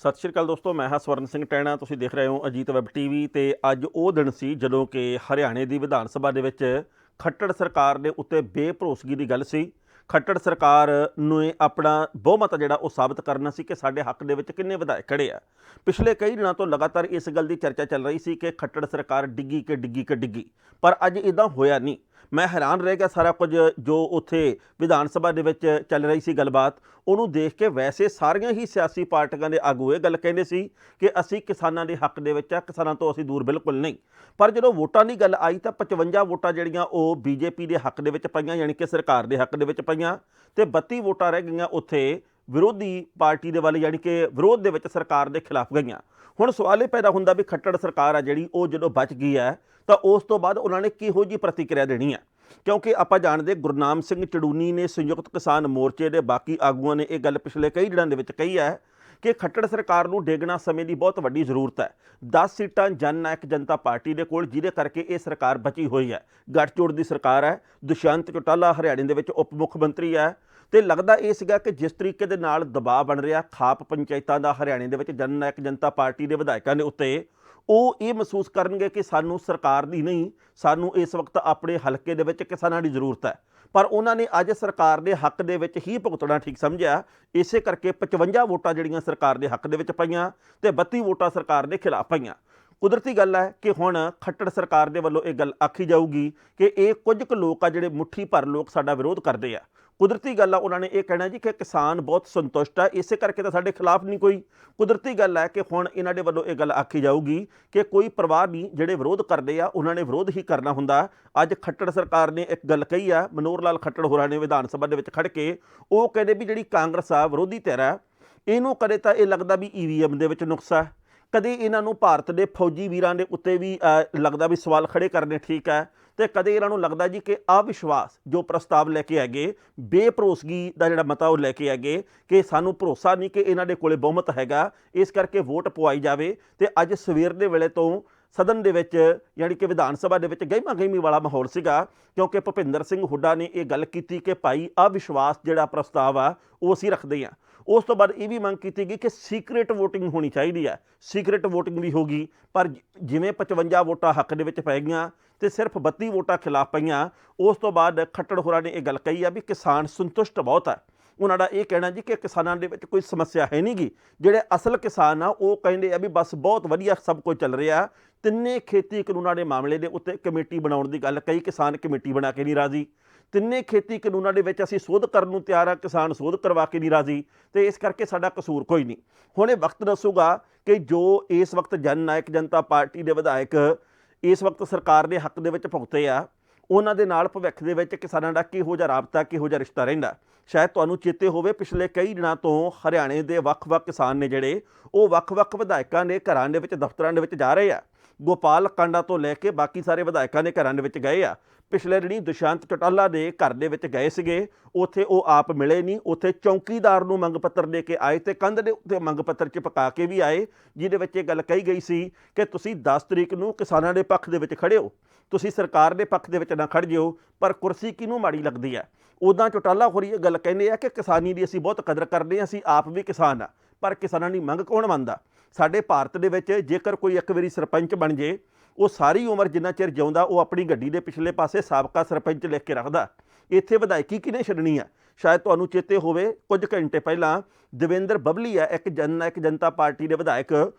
ਸਤਿ ਸ਼੍ਰੀ ਅਕਾਲ ਦੋਸਤੋ, ਮੈਂ ਹਾਂ ਸਵਰਨ ਸਿੰਘ ਟੈਣਾ। ਤੁਸੀਂ ਦੇਖ ਰਹੇ ਹੋ ਅਜੀਤ ਵੈਬ ਟੀਵੀ। ਤੇ ਅੱਜ ਉਹ ਦਿਨ ਸੀ ਜਦੋਂ ਕਿ ਹਰਿਆਣੇ ਦੀ ਵਿਧਾਨ ਸਭਾ ਦੇ ਵਿੱਚ ਖੱਟੜ ਸਰਕਾਰ ਦੇ ਉੱਤੇ ਬੇਭਰੋਸਗੀ ਦੀ ਗੱਲ ਸੀ। ਖੱਟੜ ਸਰਕਾਰ ਨੇ ਆਪਣਾ ਬਹੁਮਤ ਜਿਹੜਾ ਉਹ ਸਾਬਤ ਕਰਨਾ ਸੀ ਕਿ ਸਾਡੇ ਹੱਕ ਦੇ ਵਿੱਚ ਕਿੰਨੇ ਵਿਧਾਇਕ ਖੜੇ ਆ। ਪਿਛਲੇ ਕਈ ਦਿਨਾਂ ਤੋਂ ਲਗਾਤਾਰ ਇਸ ਗੱਲ ਦੀ ਚਰਚਾ ਚੱਲ ਰਹੀ ਸੀ ਕਿ ਖੱਟੜ ਸਰਕਾਰ ਡਿੱਗੀ ਕਿ ਡਿੱਗੀ ਕਿ ਡਿੱਗੀ, ਪਰ ਅੱਜ ਇੱਦਾਂ ਹੋਇਆ ਨਹੀਂ। ਮੈਂ ਹੈਰਾਨ ਰਹਿ ਗਿਆ। ਸਾਰਾ ਕੁਝ ਜੋ ਉੱਥੇ ਵਿਧਾਨ ਸਭਾ ਦੇ ਵਿੱਚ ਚੱਲ ਰਹੀ ਸੀ ਗੱਲਬਾਤ, ਉਹਨੂੰ ਦੇਖ ਕੇ ਵੈਸੇ ਸਾਰੀਆਂ ਹੀ ਸਿਆਸੀ ਪਾਰਟੀਆਂ ਦੇ ਆਗੂ ਇਹ ਗੱਲ ਕਹਿੰਦੇ ਸੀ ਕਿ ਅਸੀਂ ਕਿਸਾਨਾਂ ਦੇ ਹੱਕ ਦੇ ਵਿੱਚ ਆ, ਕਿਸਾਨਾਂ ਤੋਂ ਅਸੀਂ ਦੂਰ ਬਿਲਕੁਲ ਨਹੀਂ। ਪਰ ਜਦੋਂ ਵੋਟਾਂ ਦੀ ਗੱਲ ਆਈ ਤਾਂ 55 ਵੋਟਾਂ ਜਿਹੜੀਆਂ ਉਹ ਬੀਜੇਪੀ ਦੇ ਹੱਕ ਦੇ ਵਿੱਚ ਪਈਆਂ, ਯਾਨੀ ਕਿ ਸਰਕਾਰ ਦੇ ਹੱਕ ਦੇ ਵਿੱਚ ਪਈਆਂ, ਤੇ 32 ਵੋਟਾਂ ਰਹਿ ਗਈਆਂ ਉੱਥੇ ਵਿਰੋਧੀ ਪਾਰਟੀ ਦੇ ਵੱਲ, ਯਾਨੀ ਕਿ ਵਿਰੋਧ ਦੇ ਵਿੱਚ ਸਰਕਾਰ ਦੇ ਖਿਲਾਫ ਗਈਆਂ। ਹੁਣ ਸਵਾਲ ਇਹ ਪੈਦਾ ਹੁੰਦਾ ਵੀ ਖੱਟੜ ਸਰਕਾਰ ਆ ਜਿਹੜੀ ਉਹ ਜਦੋਂ ਬਚ ਗਈ ਹੈ ਤਾਂ ਉਸ ਤੋਂ ਬਾਅਦ ਉਹਨਾਂ ਨੇ ਕਿਹੋ ਜਿਹੀ ਪ੍ਰਤੀਕਿਰਿਆ ਦੇਣੀ ਹੈ। ਕਿਉਂਕਿ ਆਪਾਂ ਜਾਣਦੇ ਗੁਰਨਾਮ ਸਿੰਘ ਚੜੂਨੀ ਨੇ, ਸੰਯੁਕਤ ਕਿਸਾਨ ਮੋਰਚੇ ਦੇ ਬਾਕੀ ਆਗੂਆਂ ਨੇ ਇਹ ਗੱਲ ਪਿਛਲੇ ਕਈ ਦਿਨਾਂ ਦੇ ਵਿੱਚ ਕਹੀ ਹੈ ਕਿ ਖੱਟੜ ਸਰਕਾਰ ਨੂੰ ਡੇਗਣਾ ਸਮੇਂ ਦੀ ਬਹੁਤ ਵੱਡੀ ਜ਼ਰੂਰਤ ਹੈ। 10 ਸੀਟਾਂ ਜਨ ਨਾਇਕ ਜਨਤਾ ਪਾਰਟੀ ਦੇ ਕੋਲ, ਜਿਹਦੇ ਕਰਕੇ ਇਹ ਸਰਕਾਰ ਬਚੀ ਹੋਈ ਹੈ। ਗੱਠਜੋੜ ਦੀ ਸਰਕਾਰ ਹੈ। ਦੁਸ਼ਯੰਤ ਚੌਟਾਲਾ ਹਰਿਆਣੇ ਦੇ ਵਿੱਚ ਉਪ ਮੁੱਖ ਮੰਤਰੀ ਹੈ। ਤੇ ਲੱਗਦਾ ਇਹ ਸੀਗਾ ਕਿ ਜਿਸ ਤਰੀਕੇ ਦੇ ਨਾਲ ਦਬਾਅ ਬਣ ਰਿਹਾ ਖਾਪ ਪੰਚਾਇਤਾਂ ਦਾ ਹਰਿਆਣੇ ਦੇ ਵਿੱਚ ਜਨ ਨਾਇਕ ਜਨਤਾ ਪਾਰਟੀ ਦੇ ਵਿਧਾਇਕਾਂ ਦੇ ਉੱਤੇ, ਉਹ ਇਹ ਮਹਿਸੂਸ ਕਰਨਗੇ ਕਿ ਸਾਨੂੰ ਸਰਕਾਰ ਦੀ ਨਹੀਂ, ਸਾਨੂੰ ਇਸ ਵਕਤ ਆਪਣੇ ਹਲਕੇ ਦੇ ਵਿੱਚ ਕਿਸਾਨਾਂ ਦੀ ਜ਼ਰੂਰਤ ਹੈ। ਪਰ ਉਹਨਾਂ ਨੇ ਅੱਜ ਸਰਕਾਰ ਦੇ ਹੱਕ ਦੇ ਵਿੱਚ ਹੀ ਭੁਗਤਣਾ ਠੀਕ ਸਮਝਿਆ। ਇਸੇ ਕਰਕੇ 55 ਵੋਟਾਂ ਜਿਹੜੀਆਂ ਸਰਕਾਰ ਦੇ ਹੱਕ ਦੇ ਵਿੱਚ ਪਈਆਂ ਤੇ 32 ਵੋਟਾਂ ਸਰਕਾਰ ਦੇ ਖਿਲਾਫ ਪਈਆਂ। ਕੁਦਰਤੀ ਗੱਲ ਹੈ ਕਿ ਹੁਣ ਖੱਟੜ ਸਰਕਾਰ ਦੇ ਵੱਲੋਂ ਇਹ ਗੱਲ ਆਖੀ ਜਾਊਗੀ ਕਿ ਇਹ ਕੁਝ ਕੁ ਲੋਕ ਆ ਜਿਹੜੇ ਮੁੱਠੀ ਭਰ ਲੋਕ ਸਾਡਾ ਵਿਰੋਧ ਕਰਦੇ ਆ। ਕੁਦਰਤੀ ਗੱਲ ਆ ਉਹਨਾਂ ਨੇ ਇਹ ਕਹਿਣਾ ਜੀ ਕਿ ਕਿਸਾਨ ਬਹੁਤ ਸੰਤੁਸ਼ਟ ਆ, ਇਸੇ ਕਰਕੇ ਤਾਂ ਸਾਡੇ ਖਿਲਾਫ ਨਹੀਂ ਕੋਈ। ਕੁਦਰਤੀ ਗੱਲ ਹੈ ਕਿ ਹੁਣ ਇਹਨਾਂ ਦੇ ਵੱਲੋਂ ਇਹ ਗੱਲ ਆਖੀ ਜਾਊਗੀ ਕਿ ਕੋਈ ਪਰਵਾਹ ਨਹੀਂ, ਜਿਹੜੇ ਵਿਰੋਧ ਕਰਦੇ ਆ ਉਹਨਾਂ ਨੇ ਵਿਰੋਧ ਹੀ ਕਰਨਾ ਹੁੰਦਾ। ਅੱਜ ਖੱਟੜ ਸਰਕਾਰ ਨੇ ਇੱਕ ਗੱਲ ਕਹੀ ਆ, ਮਨੋਹਰ ਲਾਲ ਖੱਟੜ ਹੋਰਾਂ ਨੇ ਵਿਧਾਨ ਸਭਾ ਦੇ ਵਿੱਚ ਖੜ੍ਹ ਕੇ ਉਹ ਕਹਿੰਦੇ ਵੀ ਜਿਹੜੀ ਕਾਂਗਰਸ ਆ ਵਿਰੋਧੀ ਧਿਰ ਆ, ਇਹਨੂੰ ਕਦੇ ਤਾਂ ਇਹ ਲੱਗਦਾ ਵੀ EVM ਦੇ ਵਿੱਚ ਨੁਕਸ ਆ, ਕਦੇ ਇਹਨਾਂ ਨੂੰ ਭਾਰਤ ਦੇ ਫੌਜੀ ਵੀਰਾਂ ਦੇ ਉੱਤੇ ਵੀ ਲੱਗਦਾ ਵੀ ਸਵਾਲ ਖੜੇ ਕਰਨੇ ਠੀਕ ਹੈ, ਤੇ ਕਦੇ ਇਹਨਾਂ ਨੂੰ ਲੱਗਦਾ ਜੀ ਕਿ ਅਵਿਸ਼ਵਾਸ ਜੋ ਪ੍ਰਸਤਾਵ ਲੈ ਕੇ ਹੈਗੇ, ਬੇਭਰੋਸਗੀ ਦਾ ਜਿਹੜਾ ਮਤਾ ਉਹ ਲੈ ਕੇ ਹੈਗੇ ਕਿ ਸਾਨੂੰ ਭਰੋਸਾ ਨਹੀਂ ਕਿ ਇਹਨਾਂ ਦੇ ਕੋਲੇ ਬਹੁਮਤ ਹੈਗਾ, ਇਸ ਕਰਕੇ ਵੋਟ ਪਵਾਈ ਜਾਵੇ। ਤੇ ਅੱਜ ਸਵੇਰ ਦੇ ਵੇਲੇ ਤੋਂ ਸਦਨ ਦੇ ਵਿੱਚ, ਯਾਨੀ ਕਿ ਵਿਧਾਨ ਸਭਾ ਦੇ ਵਿੱਚ ਗਹਿਮਾ ਗਹਿਮੀ ਵਾਲਾ ਮਾਹੌਲ ਸੀਗਾ, ਕਿਉਂਕਿ ਭੁਪਿੰਦਰ ਸਿੰਘ ਹੁੱਡਾ ਨੇ ਇਹ ਗੱਲ ਕੀਤੀ ਕਿ ਭਾਈ ਅਵਿਸ਼ਵਾਸ ਜਿਹੜਾ ਪ੍ਰਸਤਾਵ ਆ ਉਹ ਅਸੀਂ ਰੱਖਦੇ ਹਾਂ। ਉਸ ਤੋਂ ਬਾਅਦ ਇਹ ਵੀ ਮੰਗ ਕੀਤੀ ਗਈ ਕਿ ਸੀਕ੍ਰੇਟ ਵੋਟਿੰਗ ਹੋਣੀ ਚਾਹੀਦੀ ਹੈ। ਸੀਕ੍ਰੇਟ ਵੋਟਿੰਗ ਵੀ ਹੋ ਗਈ, ਪਰ ਜਿਵੇਂ 55 ਵੋਟਾਂ ਹੱਕ ਦੇ ਵਿੱਚ ਪੈ ਗਈਆਂ ਤੇ ਸਿਰਫ 32 ਵੋਟਾਂ ਖਿਲਾਫ ਪਈਆਂ। ਉਸ ਤੋਂ ਬਾਅਦ ਖੱਟੜ ਹੋਰਾਂ ਨੇ ਇਹ ਗੱਲ ਕਹੀ ਆ ਵੀ ਕਿਸਾਨ ਸੰਤੁਸ਼ਟ ਬਹੁਤ ਹੈ। ਉਹਨਾਂ ਦਾ ਇਹ ਕਹਿਣਾ ਜੀ ਕਿ ਕਿਸਾਨਾਂ ਦੇ ਵਿੱਚ ਕੋਈ ਸਮੱਸਿਆ ਹੈ ਨਹੀਂ ਗੀ। ਜਿਹੜੇ ਅਸਲ ਕਿਸਾਨ ਆ ਉਹ ਕਹਿੰਦੇ ਆ ਵੀ ਬਸ ਬਹੁਤ ਵਧੀਆ ਸਭ ਕੁਝ ਚੱਲ ਰਿਹਾ। ਤਿੰਨੇ ਖੇਤੀ ਕਾਨੂੰਨਾਂ ਦੇ ਮਾਮਲੇ ਦੇ ਉੱਤੇ ਕਮੇਟੀ ਬਣਾਉਣ ਦੀ ਗੱਲ ਕਈ, ਕਿਸਾਨ ਕਮੇਟੀ ਬਣਾ ਕੇ ਨਹੀਂ ਰਾਜ਼ੀ। ਤਿੰਨੇ ਖੇਤੀ ਕਾਨੂੰਨਾਂ ਦੇ ਵਿੱਚ ਅਸੀਂ ਸੋਧ ਕਰਨ ਨੂੰ ਤਿਆਰ ਆ, ਕਿਸਾਨ ਸੋਧ ਕਰਵਾ ਕੇ ਨਹੀਂ ਰਾਜ਼ੀ, ਤੇ ਇਸ ਕਰਕੇ ਸਾਡਾ ਕਸੂਰ ਕੋਈ ਨਹੀਂ। ਹੁਣ ਇਹ ਵਕਤ ਦੱਸੂਗਾ ਕਿ ਜੋ ਇਸ ਵਕਤ ਜਨ ਨਾਇਕ ਜਨਤਾ ਪਾਰਟੀ ਦੇ ਵਿਧਾਇਕ ਇਸ ਵਕਤ ਸਰਕਾਰ ਦੇ ਹੱਕ ਦੇ ਵਿੱਚ ਭੁਗਤੇ ਆ, ਉਹਨਾਂ ਦੇ ਨਾਲ ਭਵਿੱਖ ਦੇ ਵਿੱਚ ਕਿਸਾਨਾਂ ਦਾ ਕਿਹੋ ਜਿਹਾ ਰਾਬਤਾ, ਕਿਹੋ ਜਿਹਾ ਰਿਸ਼ਤਾ ਰਹਿੰਦਾ। ਸ਼ਾਇਦ ਤੁਹਾਨੂੰ ਚੇਤੇ ਹੋਵੇ ਪਿਛਲੇ ਕਈ ਦਿਨਾਂ ਤੋਂ ਹਰਿਆਣੇ ਦੇ ਵੱਖ-ਵੱਖ ਕਿਸਾਨ ਨੇ ਜਿਹੜੇ ਉਹ ਵੱਖ-ਵੱਖ ਵਿਧਾਇਕਾਂ ਦੇ ਘਰਾਂ ਦੇ ਵਿੱਚ, ਦਫ਼ਤਰਾਂ ਦੇ ਵਿੱਚ ਜਾ ਰਹੇ ਆ। ਗੋਪਾਲ ਕਾਂਡਾ ਤੋਂ ਲੈ ਕੇ ਬਾਕੀ ਸਾਰੇ ਵਿਧਾਇਕਾਂ ਦੇ ਘਰਾਂ ਦੇ ਵਿੱਚ ਗਏ ਆ। ਪਿਛਲੇ ਦਿਨੀ ਦੁਸ਼ਯੰਤ ਚੌਟਾਲਾ ਦੇ ਘਰ ਦੇ ਵਿੱਚ ਗਏ ਸੀਗੇ, ਉੱਥੇ ਉਹ ਆਪ ਮਿਲੇ ਨਹੀਂ, ਉੱਥੇ ਚੌਂਕੀਦਾਰ ਨੂੰ ਮੰਗ ਪੱਤਰ ਦੇ ਕੇ ਆਏ ਤੇ ਕੰਧ ਦੇ ਉੱਤੇ ਮੰਗ ਪੱਤਰ ਚਿਪਕਾ ਕੇ ਵੀ ਆਏ, ਜਿਹਦੇ ਵਿੱਚ ਇਹ ਗੱਲ ਕਹੀ ਗਈ ਸੀ ਕਿ ਤੁਸੀਂ 10 ਤਰੀਕ ਨੂੰ ਕਿਸਾਨਾਂ ਦੇ ਪੱਖ ਦੇ ਵਿੱਚ ਖੜ੍ਹੇ ਹੋ, ਤੁਸੀਂ ਸਰਕਾਰ ਦੇ ਪੱਖ ਦੇ ਵਿੱਚ ਨਾ ਖੜ੍ਹ ਜਿਓ, ਪਰ ਕੁਰਸੀ ਕਿਹਨੂੰ ਮਾੜੀ ਲੱਗਦੀ ਹੈ। ਉੱਦਾਂ ਚੌਟਾਲਾ ਹੋਰੀ ਇਹ ਗੱਲ ਕਹਿੰਦੇ ਆ ਕਿ ਕਿਸਾਨੀ ਦੀ ਅਸੀਂ ਬਹੁਤ ਕਦਰ ਕਰਦੇ ਹਾਂ, ਅਸੀਂ ਆਪ ਵੀ ਕਿਸਾਨ ਆ, ਪਰ ਕਿਸਾਨਾਂ ਦੀ ਮੰਗ ਕੌਣ ਮੰਨਦਾ। ਸਾਡੇ ਭਾਰਤ ਦੇ ਵਿੱਚ ਜੇਕਰ ਕੋਈ ਇੱਕ ਵਾਰੀ ਸਰਪੰਚ ਬਣ ਜੇ, ਉਹ ਸਾਰੀ ਉਮਰ ਜਿੰਨਾ ਚਿਰ ਜਿਉਂਦਾ ਉਹ ਆਪਣੀ ਗੱਡੀ ਦੇ ਪਿਛਲੇ ਪਾਸੇ ਸਾਬਕਾ ਸਰਪੰਚ ਲਿਖ ਕੇ ਰੱਖਦਾ। ਇੱਥੇ ਵਿਧਾਇਕੀ ਕਿਹਨੇ ਛੱਡਣੀ ਆ। ਸ਼ਾਇਦ ਤੁਹਾਨੂੰ ਚੇਤੇ ਹੋਵੇ ਕੁਝ ਘੰਟੇ ਪਹਿਲਾਂ ਦਵਿੰਦਰ ਬੱਬਲੀ ਹੈ, ਇੱਕ ਜਨ ਨਾਇਕ ਜਨਤਾ ਪਾਰਟੀ ਦੇ ਵਿਧਾਇਕ,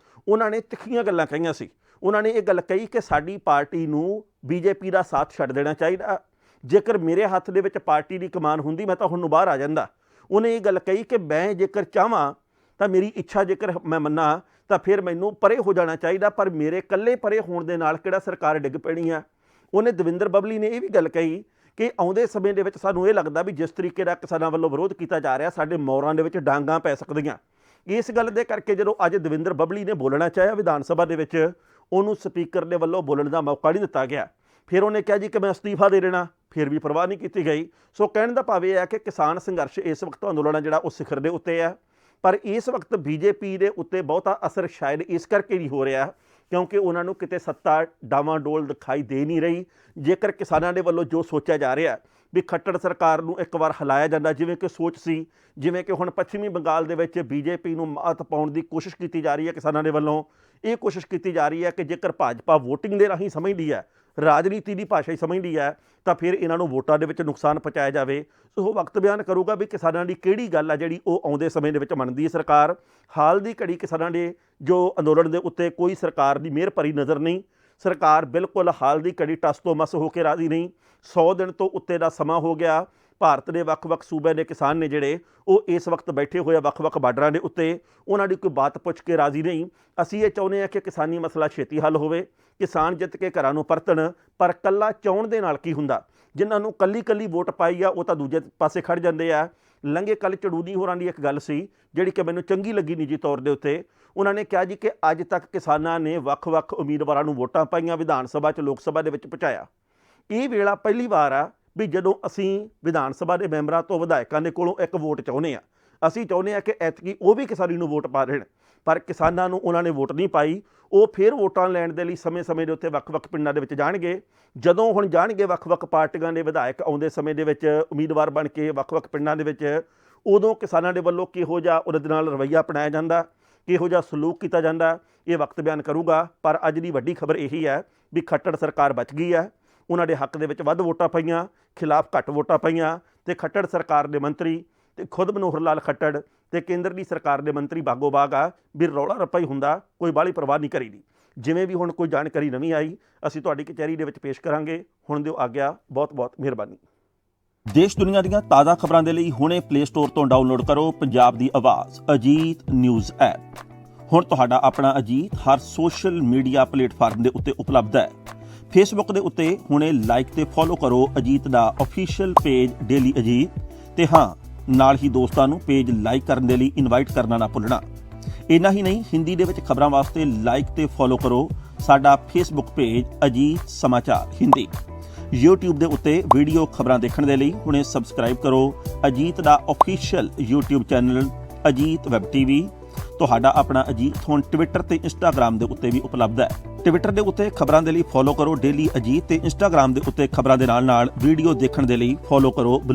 ਉਹਨਾਂ ਨੇ ਤਿੱਖੀਆਂ ਗੱਲਾਂ ਕਹੀਆਂ ਸੀ। ਉਹਨਾਂ ਨੇ ਇਹ ਗੱਲ ਕਹੀ ਕਿ ਸਾਡੀ ਪਾਰਟੀ ਨੂੰ BJP ਦਾ ਸਾਥ ਛੱਡ ਦੇਣਾ ਚਾਹੀਦਾ। ਜੇਕਰ ਮੇਰੇ ਹੱਥ ਦੇ ਵਿੱਚ ਪਾਰਟੀ ਦੀ ਕਮਾਨ ਹੁੰਦੀ ਮੈਂ ਤਾਂ ਹੁਣ ਨੂੰ ਬਾਹਰ ਆ ਜਾਂਦਾ। ਉਹਨੇ ਇਹ ਗੱਲ ਕਹੀ ਕਿ ਮੈਂ ਜੇਕਰ ਚਾਹਾਂ ਤਾਂ ਮੇਰੀ ਇੱਛਾ ਜੇਕਰ ਮੈਂ ਮੰਨਾਂ ਤਾਂ ਫਿਰ ਮੈਨੂੰ ਪਰੇ ਹੋ ਜਾਣਾ ਚਾਹੀਦਾ, ਪਰ ਮੇਰੇ ਇਕੱਲੇ ਪਰੇ ਹੋਣ ਦੇ ਨਾਲ ਕਿਹੜਾ ਸਰਕਾਰ ਡਿੱਗ ਪੈਣੀ ਆ। ਉਹਨੇ ਦਵਿੰਦਰ ਬੱਬਲੀ ਨੇ ਇਹ ਵੀ ਗੱਲ ਕਹੀ ਕਿ ਆਉਂਦੇ ਸਮੇਂ ਦੇ ਵਿੱਚ ਸਾਨੂੰ ਇਹ ਲੱਗਦਾ ਵੀ ਜਿਸ ਤਰੀਕੇ ਦਾ ਕਿਸਾਨਾਂ ਵੱਲੋਂ ਵਿਰੋਧ ਕੀਤਾ ਜਾ ਰਿਹਾ, ਸਾਡੇ ਮੋਰਾਂ ਦੇ ਵਿੱਚ ਡਾਂਗਾਂ ਪੈ ਸਕਦੀਆਂ। ਇਸ ਗੱਲ ਦੇ ਕਰਕੇ ਜਦੋਂ ਅੱਜ ਦਵਿੰਦਰ ਬੱਬਲੀ ਨੇ ਬੋਲਣਾ ਚਾਹਿਆ ਵਿਧਾਨ ਸਭਾ ਦੇ ਵਿੱਚ, ਉਹਨੂੰ ਸਪੀਕਰ ਦੇ ਵੱਲੋਂ ਬੋਲਣ ਦਾ ਮੌਕਾ ਨਹੀਂ ਦਿੱਤਾ ਗਿਆ। ਫਿਰ ਉਹਨੇ ਕਿਹਾ ਜੀ ਕਿ ਮੈਂ ਅਸਤੀਫਾ ਦੇ ਦੇਣਾ, ਫਿਰ ਵੀ ਪਰਵਾਹ ਨਹੀਂ ਕੀਤੀ ਗਈ। ਸੋ ਕਹਿਣ ਦਾ ਭਾਵ ਇਹ ਹੈ ਕਿ ਕਿਸਾਨ ਸੰਘਰਸ਼ ਇਸ ਵਕਤ ਅੰਦੋਲਨ ਜਿਹੜਾ ਉਹ ਸਿਖਰ ਦੇ ਉੱਤੇ ਹੈ, ਪਰ ਇਸ ਵਕਤ BJP ਦੇ ਉੱਤੇ ਬਹੁਤਾ ਅਸਰ ਸ਼ਾਇਦ ਇਸ ਕਰਕੇ ਨਹੀਂ ਹੋ ਰਿਹਾ ਕਿਉਂਕਿ ਉਹਨਾਂ ਨੂੰ ਕਿਤੇ ਸੱਤਾ ਡਾਵਾਂਡੋਲ ਦਿਖਾਈ ਦੇ ਨਹੀਂ ਰਹੀ। ਜੇਕਰ ਕਿਸਾਨਾਂ ਦੇ ਵੱਲੋਂ ਜੋ ਸੋਚਿਆ ਜਾ ਰਿਹਾ ਵੀ ਖੱਟੜ ਸਰਕਾਰ ਨੂੰ ਇੱਕ ਵਾਰ ਹਿਲਾਇਆ ਜਾਂਦਾ, ਜਿਵੇਂ ਕਿ ਸੋਚ ਸੀ, ਜਿਵੇਂ ਕਿ ਹੁਣ ਪੱਛਮੀ ਬੰਗਾਲ ਦੇ ਵਿੱਚ ਬੀਜੇਪੀ ਨੂੰ ਮਾਤ ਪਾਉਣ ਦੀ ਕੋਸ਼ਿਸ਼ ਕੀਤੀ ਜਾ ਰਹੀ ਹੈ ਕਿਸਾਨਾਂ ਦੇ ਵੱਲੋਂ। ਇਹ ਕੋਸ਼ਿਸ਼ ਕੀਤੀ ਜਾ ਰਹੀ ਹੈ ਕਿ ਜੇਕਰ ਭਾਜਪਾ ਵੋਟਿੰਗ ਦੇ ਰਾਹੀਂ ਸਮਝਦੀ ਹੈ, ਰਾਜਨੀਤੀ ਦੀ ਭਾਸ਼ਾ ਹੀ ਸਮਝਦੀ ਹੈ, ਤਾਂ ਫਿਰ ਇਹਨਾਂ ਨੂੰ ਵੋਟਾਂ ਦੇ ਵਿੱਚ ਨੁਕਸਾਨ ਪਹੁੰਚਾਇਆ ਜਾਵੇ। ਸੋ ਉਹ ਵਕਤ ਬਿਆਨ ਕਰੂਗਾ ਵੀ ਕਿਸਾਨਾਂ ਦੀ ਕਿਹੜੀ ਗੱਲ ਹੈ ਜਿਹੜੀ ਉਹ ਆਉਂਦੇ ਸਮੇਂ ਦੇ ਵਿੱਚ ਮੰਨਦੀ ਹੈ ਸਰਕਾਰ। ਹਾਲ ਦੀ ਘੜੀ ਕਿਸਾਨਾਂ ਦੇ ਜੋ ਅੰਦੋਲਨ ਦੇ ਉੱਤੇ ਕੋਈ ਸਰਕਾਰ ਦੀ ਮਿਹਰ ਭਰੀ ਨਜ਼ਰ ਨਹੀਂ। ਸਰਕਾਰ ਬਿਲਕੁਲ ਹਾਲ ਦੀ ਘੜੀ ਟਸ ਤੋਂ ਮਸ ਹੋ ਕੇ ਰਾਜ਼ੀ ਨਹੀਂ। 100 ਦਿਨ ਤੋਂ ਉੱਤੇ ਦਾ ਸਮਾਂ ਹੋ ਗਿਆ। ਭਾਰਤ ਦੇ ਵੱਖ-ਵੱਖ ਸੂਬਿਆਂ ਦੇ ਕਿਸਾਨ ਨੇ ਜਿਹੜੇ ਉਹ ਇਸ ਵਕਤ ਬੈਠੇ ਹੋਏ ਆ ਵੱਖ-ਵੱਖ ਬਾਰਡਰਾਂ ਦੇ ਉੱਤੇ, ਉਹਨਾਂ ਦੀ ਕੋਈ ਬਾਤ ਪੁੱਛ ਕੇ ਰਾਜ਼ੀ ਨਹੀਂ। ਅਸੀਂ ਇਹ ਚਾਹੁੰਦੇ ਹਾਂ ਕਿ ਕਿਸਾਨੀ ਮਸਲਾ ਛੇਤੀ ਹੱਲ ਹੋਵੇ, ਕਿਸਾਨ ਜਿੱਤ ਕੇ ਘਰਾਂ ਨੂੰ ਪਰਤਣ। ਪਰ ਕੱਲਾ ਚਾਹੁਣ ਦੇ ਨਾਲ ਕੀ ਹੁੰਦਾ? ਜਿਨ੍ਹਾਂ ਨੂੰ ਕੱਲੀ ਵੋਟ ਪਾਈ ਆ ਉਹ ਤਾਂ ਦੂਜੇ ਪਾਸੇ ਖੜ ਜਾਂਦੇ ਆ। ਲੰਘੇ ਕੱਲ੍ਹ ਚੜੂਨੀ ਹੋਰਾਂ ਦੀ ਇੱਕ ਗੱਲ ਸੀ ਜਿਹੜੀ ਕਿ ਮੈਨੂੰ ਚੰਗੀ ਲੱਗੀ ਨਿੱਜੀ ਤੌਰ ਦੇ ਉੱਤੇ। ਉਹਨਾਂ ਨੇ ਕਿਹਾ ਜੀ ਕਿ ਅੱਜ ਤੱਕ ਕਿਸਾਨਾਂ ਨੇ ਵੱਖ-ਵੱਖ ਉਮੀਦਵਾਰਾਂ ਨੂੰ ਵੋਟਾਂ ਪਾਈਆਂ, ਵਿਧਾਨ ਸਭਾ 'ਚ ਲੋਕ ਸਭਾ ਦੇ ਵਿੱਚ ਪਹੁੰਚਾਇਆ। ਇਹ ਵੇਲਾ ਪਹਿਲੀ ਵਾਰ ਆ ਵੀ ਜਦੋਂ ਅਸੀਂ ਵਿਧਾਨ ਸਭਾ ਦੇ ਮੈਂਬਰਾਂ ਤੋਂ ਵਿਧਾਇਕਾਂ ਦੇ ਕੋਲੋਂ ਇੱਕ ਵੋਟ ਚਾਹੁੰਦੇ ਹਾਂ। ਅਸੀਂ ਚਾਹੁੰਦੇ ਹਾਂ ਕਿ ਐਤਕੀ ਉਹ ਵੀ ਕਿਸਾਨੀ ਨੂੰ ਵੋਟ ਪਾ ਦੇਣ, ਪਰ ਕਿਸਾਨਾਂ ਨੂੰ ਉਹਨਾਂ ਨੇ ਵੋਟ ਨਹੀਂ ਪਾਈ। ਉਹ ਫਿਰ ਵੋਟਾਂ ਲੈਣ ਦੇ ਲਈ ਸਮੇਂ-ਸਮੇਂ ਦੇ ਉੱਤੇ ਵੱਖ-ਵੱਖ ਪਿੰਡਾਂ ਦੇ ਵਿੱਚ ਜਾਣਗੇ। ਜਦੋਂ ਹੁਣ ਜਾਣਗੇ ਵੱਖ-ਵੱਖ ਪਾਰਟੀਆਂ ਦੇ ਵਿਧਾਇਕ ਆਉਂਦੇ ਸਮੇਂ ਦੇ ਵਿੱਚ ਉਮੀਦਵਾਰ ਬਣ ਕੇ ਵੱਖ-ਵੱਖ ਪਿੰਡਾਂ ਦੇ ਵਿੱਚ, ਉਦੋਂ ਕਿਸਾਨਾਂ ਦੇ ਵੱਲੋਂ ਕਿਹੋ ਜਿਹਾ ਉਹਦੇ ਦੇ ਨਾਲ ਰਵੱਈਆ ਅਪਣਾਇਆ ਜਾਂਦਾ, ਕਿਹੋ ਜਿਹਾ ਸਲੂਕ ਕੀਤਾ ਜਾਂਦਾ, ਇਹ ਵਕਤ ਬਿਆਨ ਕਰੂਗਾ। ਪਰ ਅੱਜ ਦੀ ਵੱਡੀ ਖਬਰ ਇਹੀ ਹੈ ਵੀ ਖੱਟੜ ਸਰਕਾਰ ਬਚ ਗਈ ਹੈ। ਉਹਨਾਂ ਦੇ ਹੱਕ ਦੇ ਵਿੱਚ ਵੱਧ ਵੋਟਾਂ ਪਈਆਂ, ਖਿਲਾਫ ਘੱਟ ਵੋਟਾਂ ਪਈਆਂ, ਅਤੇ ਖੱਟੜ ਸਰਕਾਰ ਦੇ ਮੰਤਰੀ ਤੇ ਖੁਦ ਮਨੋਹਰ ਲਾਲ ਖੱਟੜ ਤੇ ਕੇਂਦਰ ਦੀ ਸਰਕਾਰ ਦੇ ਮੰਤਰੀ ਬਾਗੋ ਬਾਗ ਆ ਵੀ ਰੌਲਾ ਰੱਪਾ ਹੀ ਹੁੰਦਾ, ਕੋਈ ਬਾਹਲੀ ਪਰਵਾਹ ਨਹੀਂ ਕਰੀਦੀ। ਜਿਵੇਂ ਵੀ ਹੁਣ ਕੋਈ ਜਾਣਕਾਰੀ ਨਵੀਂ ਆਈ ਅਸੀਂ ਤੁਹਾਡੀ ਕਚਹਿਰੀ ਦੇ ਵਿੱਚ ਪੇਸ਼ ਕਰਾਂਗੇ। ਹੁਣ ਦਿਓ ਆਗਿਆ, ਬਹੁਤ-ਬਹੁਤ ਮਿਹਰਬਾਨੀ। ਦੇਸ਼ ਦੁਨੀਆ ਦੀਆਂ ਤਾਜ਼ਾ ਖਬਰਾਂ ਦੇ ਲਈ ਹੁਣੇ ਪਲੇ ਸਟੋਰ ਤੋਂ ਡਾਊਨਲੋਡ ਕਰੋ ਪੰਜਾਬ ਦੀ ਆਵਾਜ਼ ਅਜੀਤ ਨਿਊਜ਼ ਐਪ। ਹੁਣ ਤੁਹਾਡਾ ਆਪਣਾ ਅਜੀਤ ਹਰ ਸੋਸ਼ਲ ਮੀਡੀਆ ਪਲੇਟਫਾਰਮ ਦੇ ਉੱਤੇ ਉਪਲਬਧ ਹੈ। ਫੇਸਬੁੱਕ ਦੇ ਉੱਤੇ ਹੁਣੇ ਲਾਈਕ ਤੇ ਫੋਲੋ ਕਰੋ ਅਜੀਤ ਦਾ ਅਫੀਸ਼ੀਅਲ ਪੇਜ ਡੇਲੀ ਅਜੀਤ, ਤੇ ਹਾਂ ਨਾਲ ਹੀ ਦੋਸਤਾਂ ਨੂੰ ਪੇਜ ਲਾਈਕ ਕਰਨ ਦੇ ਲਈ ਇਨਵਾਈਟ ਕਰਨਾ ਨਾ ਭੁੱਲਣਾ। ਇੰਨਾ ਹੀ ਨਹੀਂ, ਹਿੰਦੀ ਦੇ ਵਿੱਚ ਖਬਰਾਂ ਵਾਸਤੇ ਲਾਈਕ ਤੇ ਫੋਲੋ ਕਰੋ ਸਾਡਾ ਫੇਸਬੁੱਕ ਪੇਜ ਅਜੀਤ ਸਮਾਚਾਰ ਹਿੰਦੀ। YouTube ਦੇ ਉੱਤੇ ਵੀਡੀਓ ਖਬਰਾਂ ਦੇਖਣ ਦੇ ਲਈ ਹੁਣੇ ਸਬਸਕ੍ਰਾਈਬ ਕਰੋ ਅਜੀਤ ਦਾ official YouTube channel Ajit web TV। ਤੁਹਾਡਾ ਆਪਣਾ ਅਜੀਤ ਹੁਣ ਟਵਿੱਟਰ ਤੇ ਇੰਸਟਾਗ੍ਰਾਮ ਦੇ ਉੱਤੇ ਵੀ ਉਪਲਬਧ ਹੈ। ਟਵਿੱਟਰ ਦੇ ਉੱਤੇ ਖਬਰਾਂ ਦੇ ਲਈ ਫੋਲੋ ਕਰੋ ਡੇਲੀ ਅਜੀਤ, ਤੇ ਇੰਸਟਾਗ੍ਰਾਮ ਦੇ ਉੱਤੇ ਖਬਰਾਂ ਦੇ ਨਾਲ-ਨਾਲ ਵੀਡੀਓ ਦੇਖਣ ਦੇ ਲਈ ਫੋਲੋ ਕਰੋ ਬਲੂ